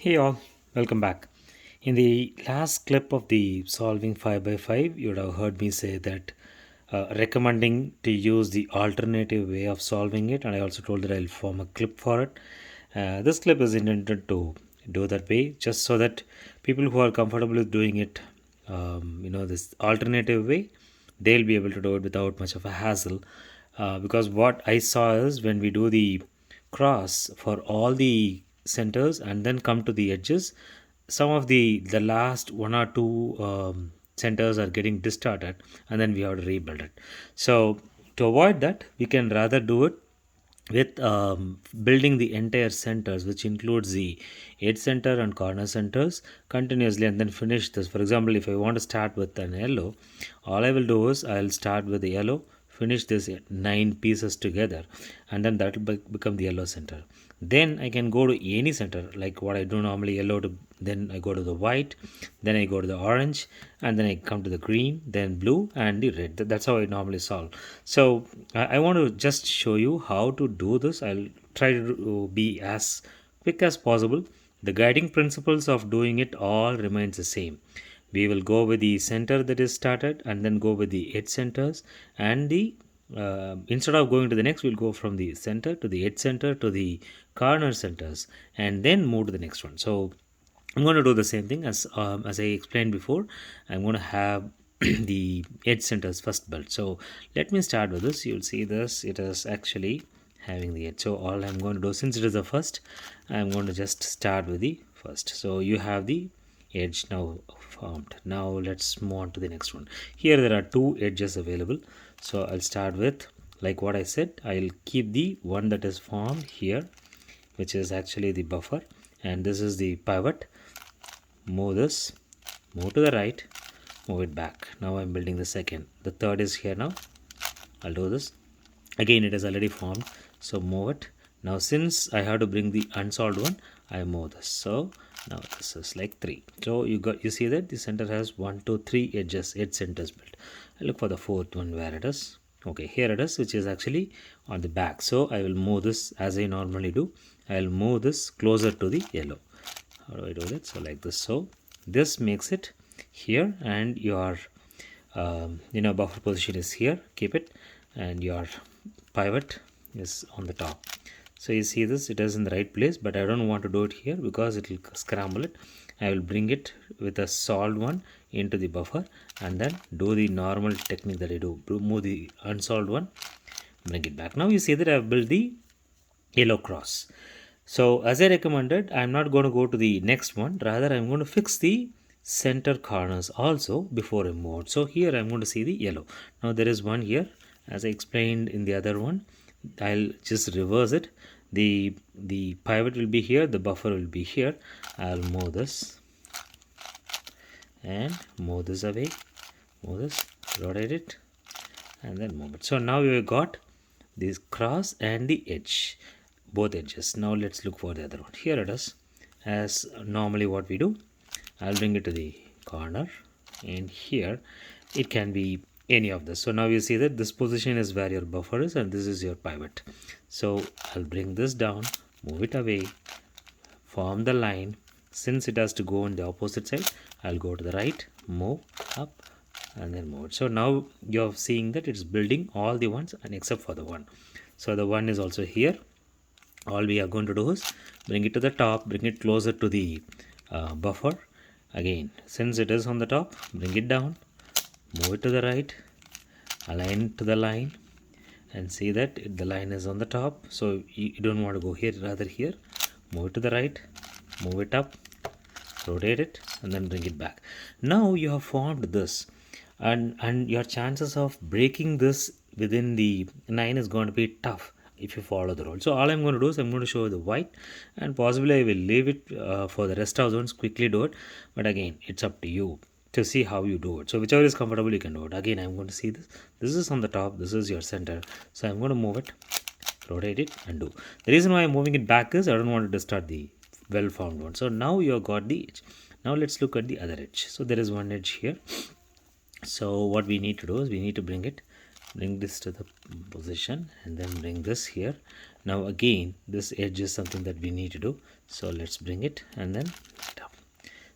Hey all, welcome back. In the last clip of the solving 5 by 5, you would have heard me say that recommending to use the alternative way of solving it, and I also told that I'll form a clip for it. This clip is intended to do that way just so that people who are comfortable with doing it, this alternative way, they'll be able to do it without much of a hassle. Because what I saw is when we do the cross for all the centers and then come to the edges, some of the last one or two centers are getting distorted, and then we have to rebuild it. So to avoid that, we can rather do it with building the entire centers, which includes the edge center and corner centers continuously, and then finish this. For example, if I want to start with an yellow, all I will do is I'll start with the yellow, finish this 9 pieces together, and then that will become the yellow center. Then I can go to any center, like what I do normally, yellow to, then I go to the white, then I go to the orange, and then I come to the green, then blue, and the red. That's how I normally solve. So I want to just show you how to do this. I'll try to be as quick as possible. The guiding principles of doing it all remains the same. We will go with the center that is started, and then go with the edge centers, and the instead of going to the next, we'll go from the center to the edge center to the corner centers, and then move to the next one. So I'm going to do the same thing as I explained before. I'm going to have the edge centers first built. So let me start with this. You'll see this, it is actually having the edge. So all I'm going to do, since it is the first, I'm going to just start with the first. So you have the edge now formed. Now let's move on to the next one. Here there are two edges available, so I'll start with, like what I said, I'll keep the one that is formed here, which is actually the buffer, and this is the pivot. Move this, move to the right, move it back. Now I'm building the second. The third is here now. I'll do this again. It is already formed, so move it. Now since I have to bring the unsolved one, I move this. So now this is like 3. So you see that the center has 1 2 3 edges, edge centers built. I look for the fourth one, where it is. Okay, here it is, which is actually on the back. So I will move this as I normally do. I'll move this closer to the yellow. How do I do that? So like this. So this makes it here, and your buffer position is here. Keep it, and your pivot is on the top. So you see this, it is in the right place, but I don't want to do it here because it will scramble it. I will bring it with a solved one into the buffer, and then do the normal technique that I do. Move the unsolved one, bring it back. Now you see that I have built the yellow cross. So as I recommended, I'm not going to go to the next one. Rather, I'm going to fix the center corners also before I move. So here I'm going to see the yellow. Now there is one here, as I explained in the other one. I'll just reverse it. The pivot will be here, the buffer will be here. I'll move this and move this away, move this, rotate it, and then move it. So now we've got this cross and the edge, both edges. Now let's look for the other one. Here it is. As normally what we do, I'll bring it to the corner, and here it can be any of this. So now you see that this position is where your buffer is, and this is your pivot. So I'll bring this down, move it away, form the line. Since it has to go on the opposite side, I'll go to the right, move up, and then move it. So now you're seeing that it's building all the ones, and except for the one. So the one is also here. All we are going to do is bring it to the top, bring it closer to the buffer. Again, since it is on the top, bring it down, move it to the right, align to the line, and see that the line is on the top. So you don't want to go here, rather here. Move it to the right, move it up, rotate it, and then bring it back. Now you have formed this, and your chances of breaking this within the 9 is going to be tough if you follow the rule. So all I'm going to do is I'm going to show you the white, and possibly I will leave it for the rest of the ones, quickly do it. But again, it's up to you to see how you do it. So whichever is comfortable, you can do it. Again, I'm going to see this is on the top, this is your center. So I'm going to move it, rotate it, and do. The reason why I'm moving it back is I don't want to distort the well formed one. So now you have got the edge. Now let's look at the other edge. So there is one edge here. So what we need to do is we need to bring this to the position, and then bring this here, Now again, this edge is something that we need to do. So let's bring it and then up.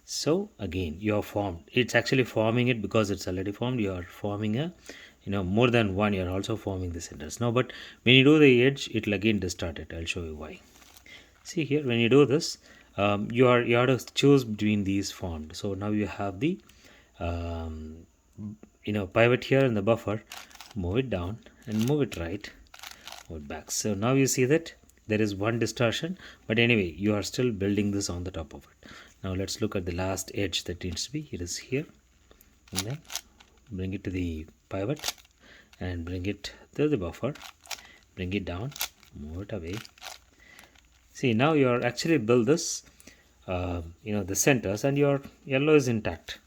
So again, you are formed. It's actually forming it because it's already formed. You are forming a, more than one. You are also forming the centers now. But when you do the edge, it will again distort it. I'll show you why. See here, when you do this, you have to choose between these formed. So now you have the um, pivot here in the buffer. Move it down and move it right, move it back. So now you see that there is one distortion, but anyway, you are still building this on the top of it. Now let's look at the last edge that needs to be. It is here, and then bring it to the pivot and bring it to the buffer, bring it down, move it away. See, now you are actually build this the centers, and your yellow is intact.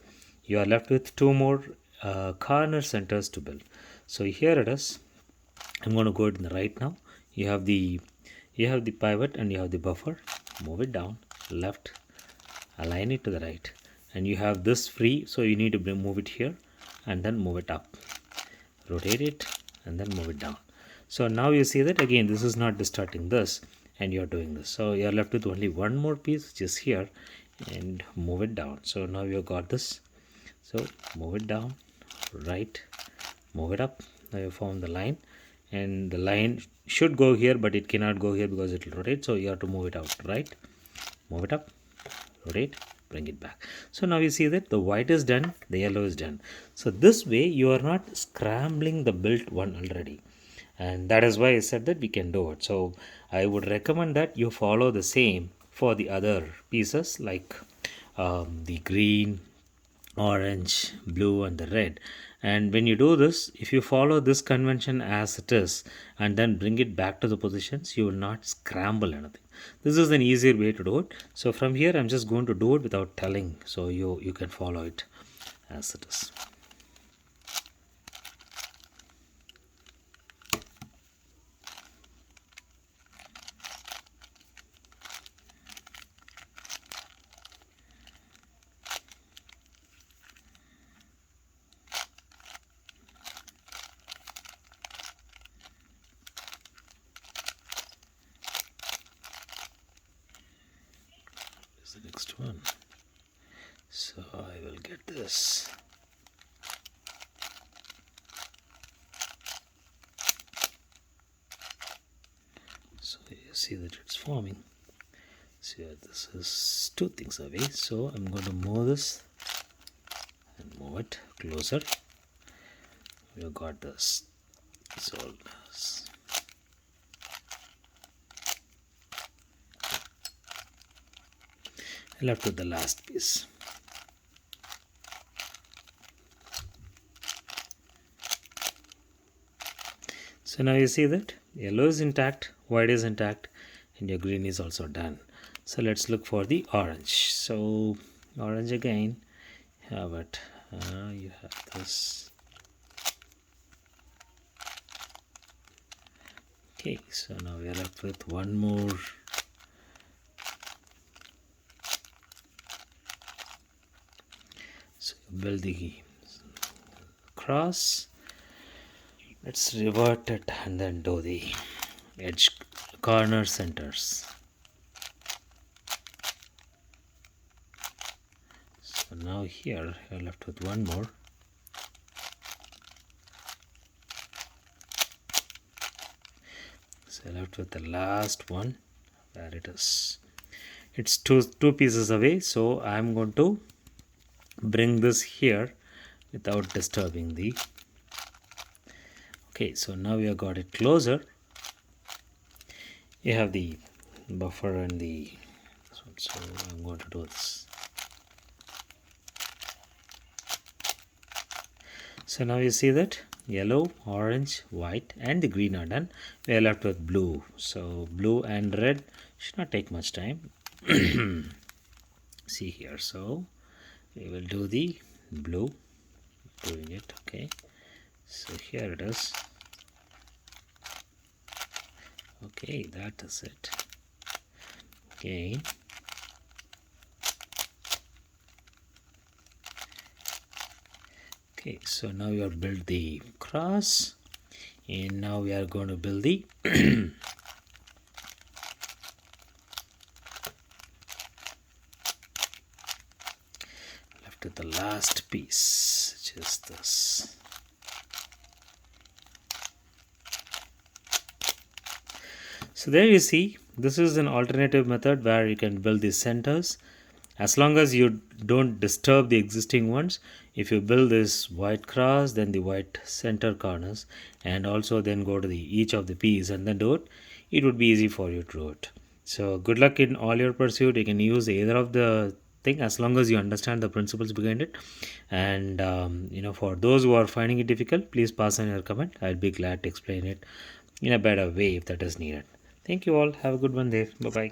You are left with two more corner centers to build. So here it is. I'm going to go in the right now. You have the pivot and you have the buffer. Move it down left, align it to the right, and you have this free, so you need to move it here and then move it up, rotate it and then move it down. So now you see that again this is not distorting this, and you're doing this. So you're left with only one more piece, which is here, and move it down. So now you've got this. So move it down, right, move it up. Now you form the line, and the line should go here, but it cannot go here because it will rotate. So you have to move it out, right, move it up, rotate, bring it back. So now you see that the white is done, the yellow is done. So this way you are not scrambling the built one already, and that is why I said that we can do it. So I would recommend that you follow the same for the other pieces, like the green, orange, blue and the red. And when you do this, if you follow this convention as it is and then bring it back to the positions, you will not scramble anything. This is an easier way to do it. So from here I'm just going to do it without telling, so you can follow it as it is. The next one, so I will get this. So you see that it's forming. So this is two things away, so I'm going to move this and move it closer. We got this. So left with the last piece. So now you see that yellow is intact, white is intact, and your green is also done. So let's look for the orange. So orange again, have it. You have this. Okay, so now we are left with one more. So build the cross. Let's revert it and then do the edge corner centers. So now here you're left with one more. So left with the last one. There it is. It's two pieces away, so I'm going to bring this here without disturbing the. Okay, so now we have got it closer. You have the buffer and the so I'm going to do this. So now you see that yellow, orange, white and the green are done. We are left with blue. So blue and red should not take much time. See here, so we will do the blue, doing it. Okay, so here it is. Okay, that is it. Okay, okay, so now we have built the cross, and now we are going to build the to the last piece, which is this. So there you see, this is an alternative method where you can build these centers as long as you don't disturb the existing ones. If you build this white cross, then the white center corners, and also then go to the each of the piece and then do it, it would be easy for you to do it. So good luck in all your pursuit. You can use either of the thing as long as you understand the principles behind it. And for those who are finding it difficult, please pass on your comment. I'd be glad to explain it in a better way if that is needed. Thank you all. Have a good one, Dave. Bye bye.